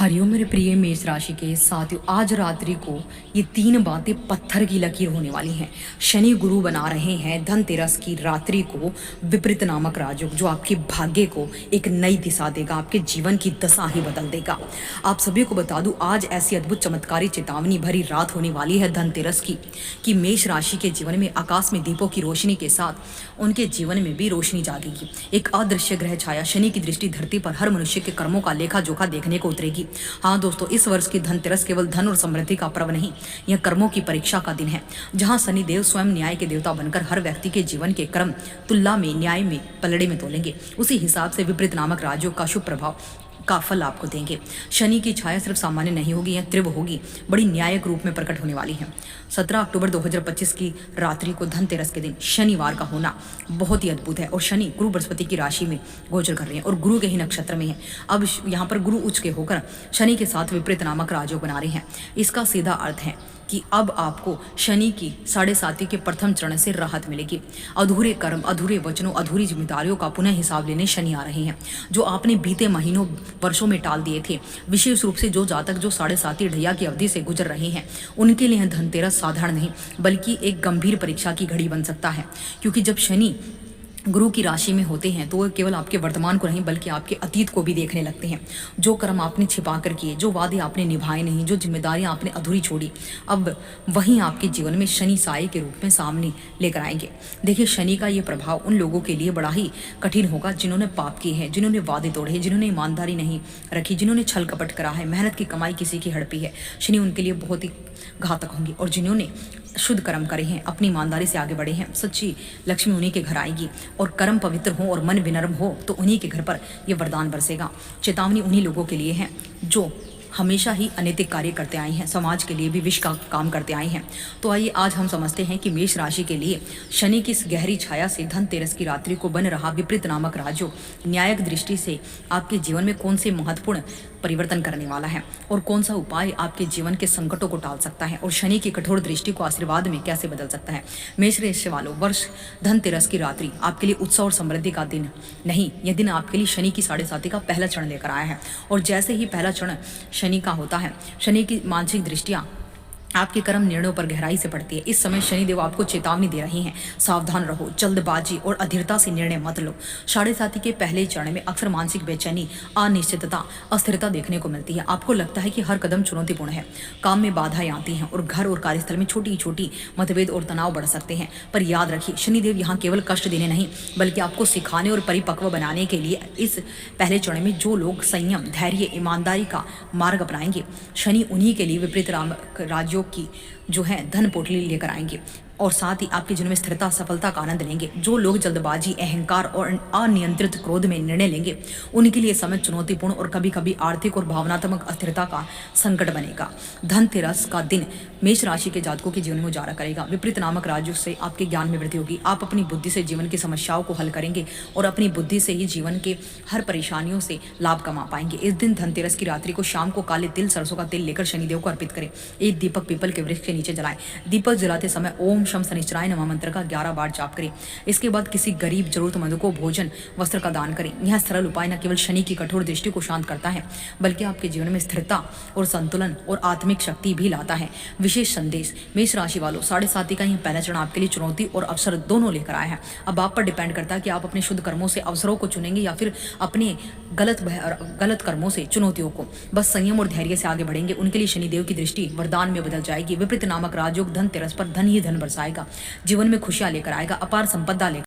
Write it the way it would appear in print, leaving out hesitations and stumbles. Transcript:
हरिओम मेरे प्रिय मेष राशि के साथियों, आज रात्रि को ये तीन बातें पत्थर की लकीर होने वाली हैं। शनि गुरु बना रहे हैं धनतेरस की रात्रि को विपरीत नामक राजयोग, जो आपके भाग्य को एक नई दिशा देगा, आपके जीवन की दशा ही बदल देगा। आप सभी को बता दूं, आज ऐसी अद्भुत चमत्कारी चेतावनी भरी रात होने वाली है धनतेरस की, कि मेष राशि के जीवन में आकाश में दीपों की रोशनी के साथ उनके जीवन में भी रोशनी जागेगी। एक अदृश्य ग्रह छाया शनि की दृष्टि धरती पर हर मनुष्य के कर्मों का लेखा जोखा देखने को उतरेगी। हाँ दोस्तों, इस वर्ष की धनतेरस केवल धन और समृद्धि का पर्व नहीं, यह कर्मों की परीक्षा का दिन है, जहां शनि देव स्वयं न्याय के देवता बनकर हर व्यक्ति के जीवन के कर्म तुलना में, न्याय में, पलड़े में तोलेंगे। उसी हिसाब से विपरीत नामक राजयोग का शुभ प्रभाव का फल आपको देंगे। शनि की छाया सिर्फ सामान्य नहीं होगी, यह तीव्र होगी, बड़ी न्यायिक रूप में प्रकट होने वाली है। 17 अक्टूबर 2025 की रात्रि को धनतेरस के दिन शनिवार का होना बहुत ही अद्भुत है। और शनि गुरु बृहस्पति की राशि में गोचर कर रहे हैं और गुरु के ही नक्षत्र में है। अब यहाँ पर गुरु उच्च के होकर शनि के साथ विपरीत नामक राजयोग बना रहे हैं। इसका सीधा अर्थ है कि अब आपको शनि की 7.5 के प्रथम चरण से राहत मिलेगी। अधूरे कर्म, अधूरे वचनों, अधूरी जिम्मेदारियों का पुनः हिसाब लेने शनि आ रहे हैं, जो आपने बीते महीनों वर्षों में टाल दिए थे। विशेष रूप से जो जातक जो 7.5 ढैया की अवधि से गुजर रहे हैं, उनके लिए धनतेरस साधारण नहीं बल्कि एक गंभीर परीक्षा की घड़ी बन सकता है। क्योंकि जब शनि गुरु की राशि में होते हैं तो वो केवल आपके वर्तमान को नहीं बल्कि आपके अतीत को भी देखने लगते हैं। जो कर्म आपने छिपा कर किए, जो वादे आपने निभाए नहीं, जो जिम्मेदारियां आपने अधूरी छोड़ी, अब वहीं आपके जीवन में शनि साए के रूप में सामने लेकर आएंगे। देखिए, शनि का ये प्रभाव उन लोगों के लिए बड़ा ही कठिन होगा जिन्होंने पाप किए हैं, जिन्होंने वादे तोड़े हैं, जिन्होंने ईमानदारी नहीं रखी, जिन्होंने छल कपट करा है, मेहनत की कमाई किसी की हड़पी है। शनि उनके लिए बहुत ही घातक होंगे। और जिन्होंने शुद्ध कर्म करे हैं, अपनी ईमानदारी से आगे बढ़े हैं, सच्ची लक्ष्मी उन्हीं के घर आएगी। और कर्म पवित्र हो और मन विनम्र हो तो उन्हीं के घर पर यह वरदान बरसेगा। चेतावनी उन्हीं लोगों के लिए है जो हमेशा ही अनैतिक कार्य करते आए हैं, समाज के लिए भी विष का काम करते आए हैं। तो आइए आज हम समझते हैं कि मेष राशि के लिए शनि की इस गहरी छाया से धनतेरस की रात्रि को बन रहा विपरीत नामक राजयोग न्यायिक दृष्टि से आपके जीवन में कौन से महत्वपूर्ण परिवर्तन करने वाला है और कौन सा उपाय आपके जीवन के संकटों को टाल सकता है और शनि की कठोर दृष्टि को आशीर्वाद में कैसे बदल सकता है। मेष राशि वालों, वर्ष धनतेरस की रात्रि आपके लिए उत्सव और समृद्धि का दिन नहीं, यह दिन आपके लिए शनि की 7.5 का पहला चरण लेकर आया है। और जैसे ही पहला चरण शनि का होता है, शनि की मानसिक दृष्टियां आपके कर्म निर्णयों पर गहराई से पड़ती है। इस समय शनिदेव आपको चेतावनी दे रही हैं, सावधान रहो, जल्दबाजी और अधीरता से निर्णय मत लो। 7.5 के पहले चरण में अक्सर मानसिक बेचैनी, अनिश्चितता, अस्थिरता देखने को मिलती है। आपको लगता है कि हर कदम चुनौतीपूर्ण है, काम में बाधाएं आती हैं और घर और कार्यस्थल में छोटी छोटी मतभेद और तनाव बढ़ सकते हैं। पर याद रखिए, शनिदेव यहाँ केवल कष्ट देने नहीं बल्कि आपको सिखाने और परिपक्व बनाने के लिए इस पहले चरण में जो लोग संयम, धैर्य, ईमानदारी का मार्ग अपनाएंगे, शनि उन्हीं के लिए विपरीत राजयोग की जो है धन पोटली लेकर आएंगे और साथ ही आपके जीवन में स्थिरता, सफलता का आनंद लेंगे। जो लोग जल्दबाजी, अहंकार और अनियंत्रित क्रोध में निर्णय लेंगे, उनके लिए समय चुनौतीपूर्ण और कभी कभी आर्थिक और भावनात्मक अस्थिरता का संकट बनेगा। धनतेरस का दिन मेष राशि के जातकों के जीवन में उजाला करेगा। विपरीत नामक राजयोग से आपके ज्ञान में वृद्धि होगी। आप अपनी बुद्धि से जीवन की समस्याओं को हल करेंगे और अपनी बुद्धि से ही जीवन के हर परेशानियों से लाभ कमा पाएंगे। इस दिन धनतेरस की रात्रि को शाम को काले तिल, सरसों का तेल लेकर शनिदेव को अर्पित करें। एक दीपक पीपल के वृक्ष के नीचे जलाएं। दीपक जलाते समय ओम शम शनिश्चराय नमः मंत्र का 11 बार जाप करें। इसके बाद किसी गरीब जरूरतमंद को भोजन, वस्त्र का दान करें। यह सरल उपाय न केवल शनि की कठोर दृष्टि को शांत करता है बल्कि आपके जीवन में स्थिरता और संतुलन और आत्मिक शक्ति भी लाता है। विशेष संदेश, मेष राशि वालों, 7.5 का यह पहला चरण आपके लिए चुनौती और अवसर दोनों लेकर आया है। अब आप पर डिपेंड करता है कि आप अपने शुद्ध कर्मों से अवसरों को चुनेंगे या फिर अपने गलत कर्मों से चुनौतियों को। बस संयम और धैर्य से आगे बढ़ेंगे, उनके लिए शनिदेव की दृष्टि वरदान में बदल जाएगी। विपरीत नामक राजयोग धनतेरस पर धन ही धन बरसाएगा, जीवन में खुशियां लेकर आएगा, अपार संपदा लेकर